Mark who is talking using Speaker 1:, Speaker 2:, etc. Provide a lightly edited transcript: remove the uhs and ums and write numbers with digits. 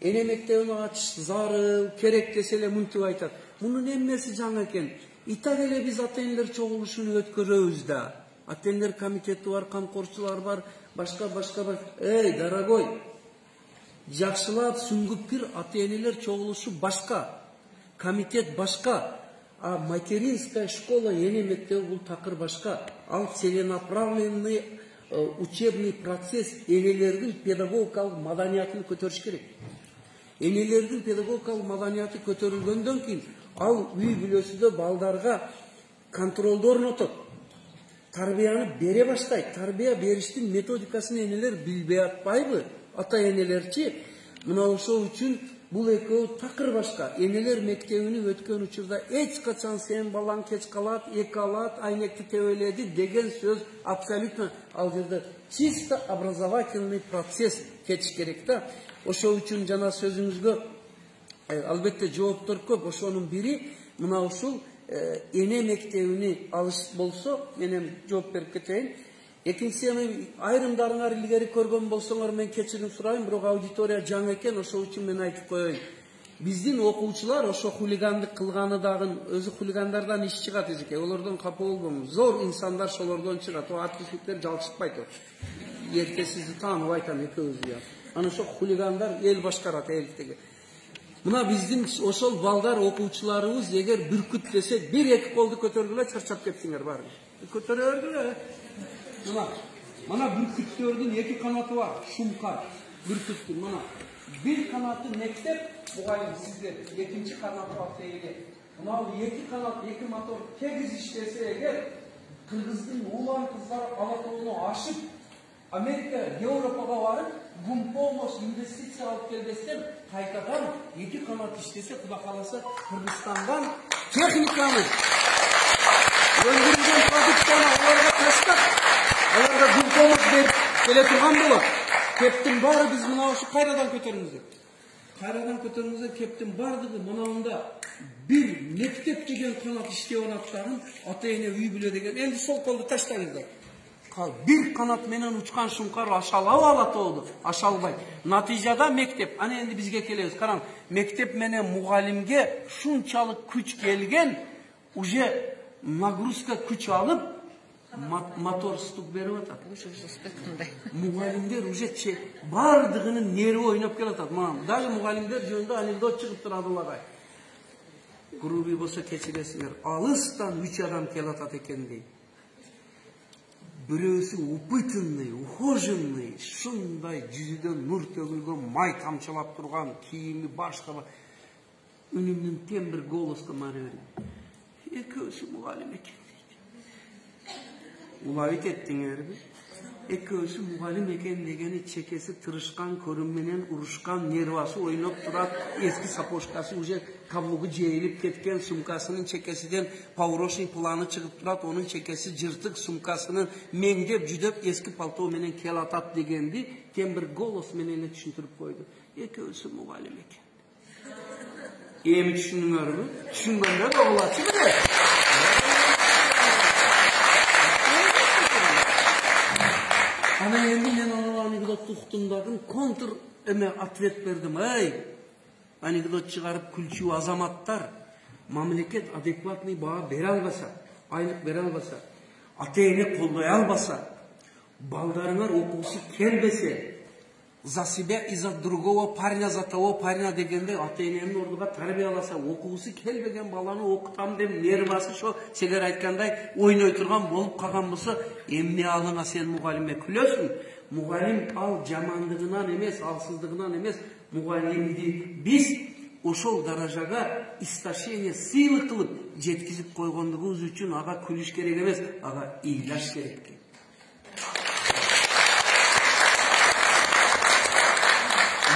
Speaker 1: эне мектебин ачыш зарыл керек десе эле мынтип айтат. Мунун эмнеси жаңы экен? Итак эле биз ата энелер чогулушун өткөрөбүз да. Ата энелер комитети бар, камкорчулар бар, башка бар. Эй, дорогой, жакшылап сүңгүп кир, ата энелер чогулушу башка, комитет башка, а материнская школа эне мектеби бул такыр башка. Ал целенаправленный учебный процесс энелердин педагогикалык маданиятын көтөрүш керек. Энелердин педагогикалык маданияты көтөрүлгөндөн кийин ал үй бүлөсүдө балдарга контролду орнотот. Тарбияны бере баштайт. Тарбия бериштин методикасын энелер билбей атпайбы? Ата энелерчи мына ошол үчүн бул экөө такыр башка. Энелер мектебини өткөн учурда эч качан сен балаң кеч калат, 2 алат, айнекти тебеледи деген сөз абсолютно ал жерде чисто образовательный процесс кетиш керек да. Ошол үчүн жана сөзүңүзгө албетте жооптор көп. Ошонун бири мына ушул эне мектебини алыш болсо, менен жооп берип кетейин. Экинчиси айрымдарыңар илгери көргөн болсоңор мен кечирим сурайм, бирок аудитория жаңы экен, ошол үчүн мен айтып коеюн. Биздин окуучулар ошо хулигандык кылганы дагы өзү хулигандардан иш чыгат эжеке. Олордон капа болбоңуз. Зор инсандар ошолордон чыгат. О артисттер жалчытпайт. Эрте сизди таанып айтам экөөбүздү я. Ана ошо хулигандар эл башкарат элдеги. Мына биздин ошол балдар окуучуларыбыз эгер бүркүт десек, 1-2 колду көтөргүлө чарчап кетсиңер баары. Көтөргүлө. Мына бүркүттөрдүн 2 канаты бар. Шумкар бүркүттүн мына. Bir kanatı mektab mugallim sizler, ikinci kanatı atayla. Buna 2 kanat, 2 motor tegiz işlese eğer Kırgız'ın ulan kızlar Anadolu'nu aşıp Amerika, Avrupa'ya varıp Gumpomos investisiya alıp gelbestem kaytadan 2 kanat işlese kuda kalasa Kırgızstan'dan teknikanı öldürülen produktana onlara taştak onlara Gumpomos verip gele turgan bolot. Keptin bari biz mına şu kayradan kötörümüzü. Kayradan kötörümüzü keptin bardığı mınavında bir mektep degen kanat iştey onatların ata ene uy bile degen endi sol koldu taştayınızlar. Bir kanat menen uçkan şunkar aşalab alat oldu. Aşalbay. Natijada mektep. Ana endi bizge kelebиз. Karan mektep menen mugallimge şunçalık күч kelgen уже нагрузка күч alıp motor stup berip atat. Mugallimler уже бардыгынын нерви ойноп келатат. Дагы mugallimler жөнүндө анекдот чыгып турат улагай. Грубий болсо кечиресиңер. Алыстан 3 адам келатат экен дейт. Бирөөсү упытынный, ухоженный, шундай жүзүдөн нур төгүлгөн, май тамчылап турган, кийими башка үнүмдүн тембир голоско мары берет. Экөөсү mugallim экен. Улайт еттиңерби? Экөөсү mugallim экен дегени чекеси тырышкан, көрүм урушкан, нервасы ойноп турат, эски сапожкасы уже каблугу жейилип кеткен, сумкасынын чекесиден паурошный планы чыгып турат, онун чекеси жыртык, сумкасынын меңдеп жүдөп эски пальто менен келатат дегенди тембир голос менен түшүндүрүп койду. Экөөсү mugallim экен. Эми түшүндүңөрбү? Түшүнгөндө да болот беле? Ana endi men ana anekdottu uqtumdagın kontur atvet berdim. Ey, anekdot çıgarıp külçü azamatlar, mamleket adekvatный baha bere albasa, aylık bere albasa, ata ene koldoy albasa, baldarыңар окуусу келбесе, за себя и за другого парня, за того парня дегенде ата эненин ордуга тарбияласа, окуусу келбеген баланы окутам деп нервасы шо сегер айткандай ойной турган болуп калган болсо, эмне алыңа сен mugallimге күлөсүң? Mugallim ал жамандыгынан эмес, алсыздыгынан эмес, mugallimди биз ошол даражага истощение сыйлык кылып жеткизип койгондугубуз үчүн ага күлүш керек эмес, ага ыйлаш керек.